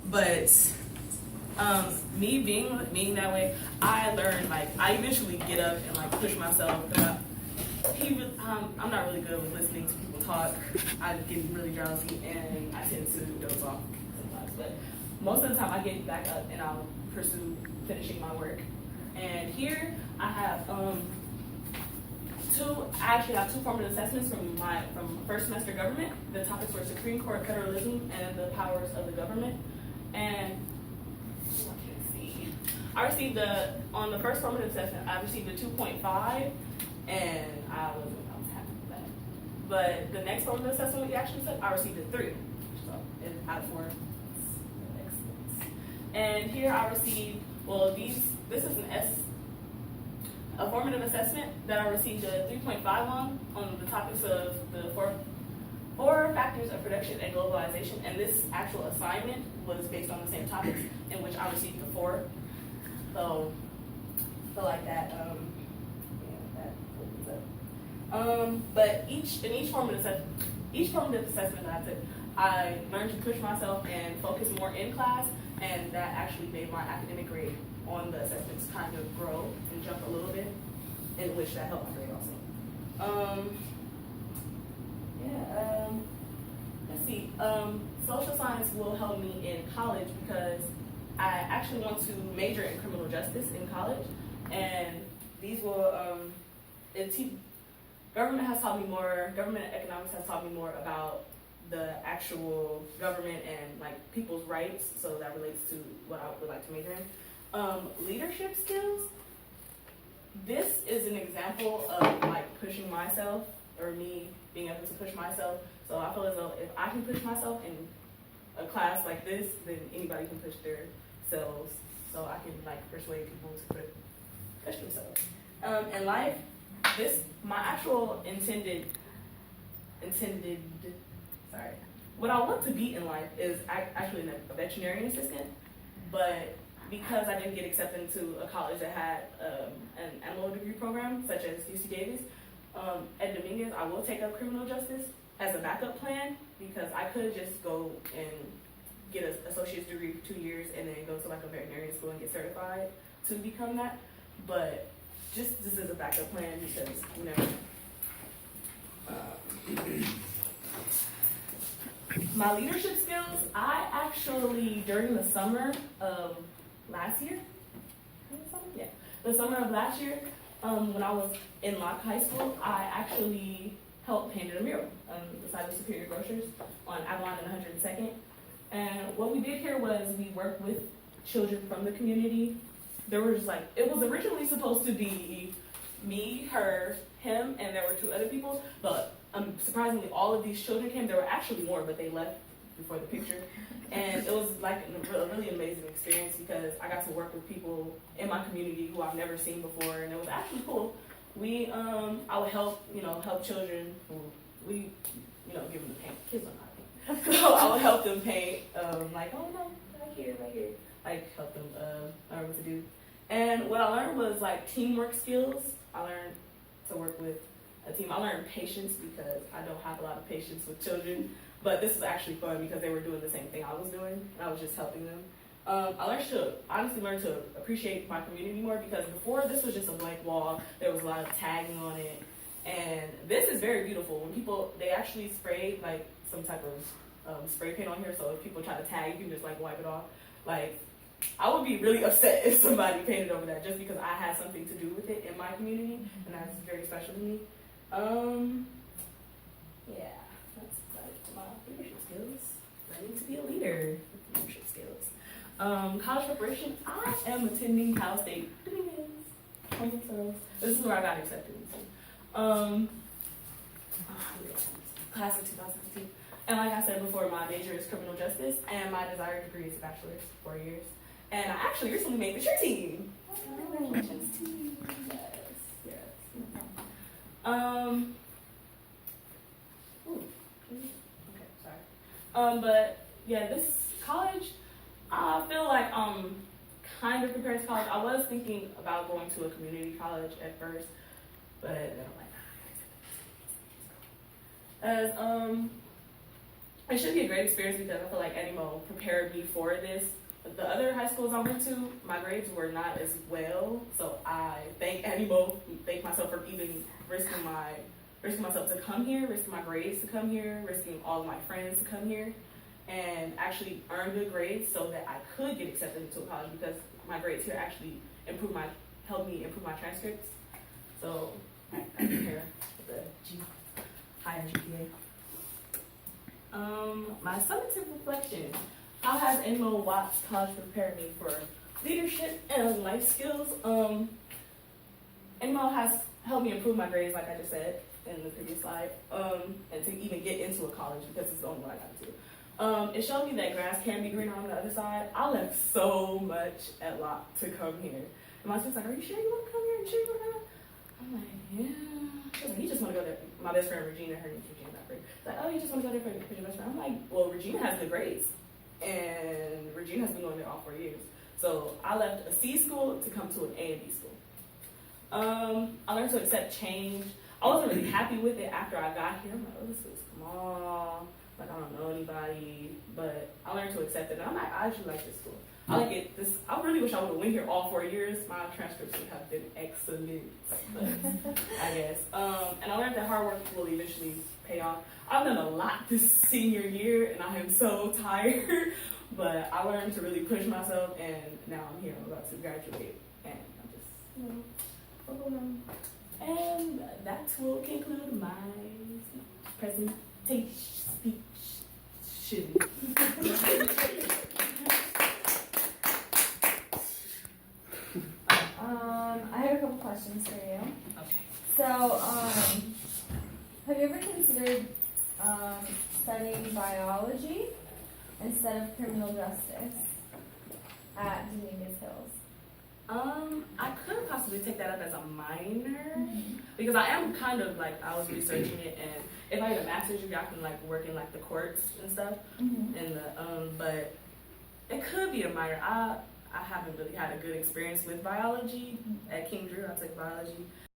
But me being that way, I learned, like, I eventually get up and like push myself. I'm not really good with listening to people talk. I get really drowsy and I tend to doze off sometimes. But most of the time I get back up and I'll pursue finishing my work. And here I have two formative assessments from first semester government. The topics were Supreme Court federalism and the powers of the government. And I received on the first formative assessment, I received a 2.5, and I was happy with that. But the next formative assessment we actually took, I received a 3. So out of 4, excellent. And here I received, this is a formative assessment that I received a 3.5 on the topics of the four factors of production and globalization. And this actual assignment was based on the same topics, in which I received a 4. So I feel like that, that opens up. But in each formative assessment that I took, I learned to push myself and focus more in class, and that actually made my academic grade on the assessments kind of grow and jump a little bit, in which that helped my grade also. Let's see. Social science will help me in college because I actually want to major in criminal justice in college, and these will, government has taught me more, government economics has taught me more about the actual government and like people's rights, so that relates to what I would like to major in. Leadership skills, this is an example of like pushing myself, or me being able to push myself. So I feel as though if I can push myself in a class like this, then anybody can push their selves, so I can like persuade people to push themselves. In life, my actual what I want to be in life is actually a veterinarian assistant, but because I didn't get accepted into a college that had an animal degree program, such as UC Davis, at Dominguez, I will take up criminal justice as a backup plan, because I could just go and get an associate's degree for 2 years and then go to like a veterinarian school and get certified to become that. But just this is a backup plan because, you know. My leadership skills, I actually, during the summer of last year, when I was in Locke High School, I actually helped paint a mural beside the Superior Grocers on Avalon and 102nd. And what we did here was we worked with children from the community. There was it was originally supposed to be me, her, him, and there were 2 other people, but surprisingly all of these children came. There were actually more, but they left before the picture. And it was like a really amazing experience because I got to work with people in my community who I've never seen before, and it was actually cool. I would help children who give them the paint. Kids don't know how to paint. So I would help them paint, right here, like help them learn what to do. And what I learned was like teamwork skills. I learned to work with a team. I learned patience because I don't have a lot of patience with children, but this was actually fun because they were doing the same thing I was doing, and I was just helping them. I honestly learned to appreciate my community more, because before this was just a blank wall. There was a lot of tagging on it, and this is very beautiful. When they actually sprayed like some type of spray paint on here, so if people try to tag, you can just like wipe it off. Like, I would be really upset if somebody painted over that, just because I had something to do with it in my community, and that's very special to me. That's like my leadership skills. Learning to be a leader. Leadership skills. College preparation. I am attending Cal State. This is where I got accepted into. Class of 2015. And like I said before, my major is criminal justice, and my desired degree is a bachelor's, 4 years. And I actually recently made the cheer team. Congratulations to you. Yes. Okay, sorry. But yeah, this college, I feel like kind of prepared to college. I was thinking about going to a community college at first, but then I'm like, it should be a great experience because I feel like Animo prepared me for this. The other high schools I went to, my grades were not as well, so I thank Animo, thank myself for even risking myself to come here, risking my grades to come here, risking all of my friends to come here, and actually earn good grades so that I could get accepted into a college because my grades here actually helped me improve my transcripts. So I compare with the higher GPA. My summative reflection. How has Animo Watts College prepared me for leadership and life skills? Animo has helped me improve my grades, like I just said in the previous slide, and to even get into a college because it's the only one I got into. It showed me that grass can be greener on the other side. I left so much at Locke to come here. And my sister's like, are you sure you want to come here? Are you sure you want to come? I'm like, yeah. She's like, you just want to go there. My best friend, Regina, her name's Regina, not Bree. She's like, oh, you just want to go there for your best friend? I'm like, well, Regina has good grades. And Regina has been going there all 4 years. So I left a C school to come to an A and B school. I learned to accept change. I wasn't really happy with it after I got here. I'm like, oh, this school's small. Like, I don't know anybody. But I learned to accept it. And I'm like, I actually like this school. I like it. I really wish I would have went here all 4 years. My transcripts would have been excellent. But I guess. And I learned that hard work will eventually pay off. I've done a lot this senior year, and I am so tired. But I learned to really push myself, and now I'm here. I'm about to graduate, and I'm just, overwhelmed. And that will conclude my presentation speech. I have a couple questions for you. Okay. So, have you ever considered studying biology instead of criminal justice at Dominguez Hills? I could possibly take that up as a minor because I am kind of like, I was researching it, and if I get a master's degree, I can like work in like the courts and stuff, and but it could be a minor. I haven't really had a good experience with biology at King Drew. I took biology.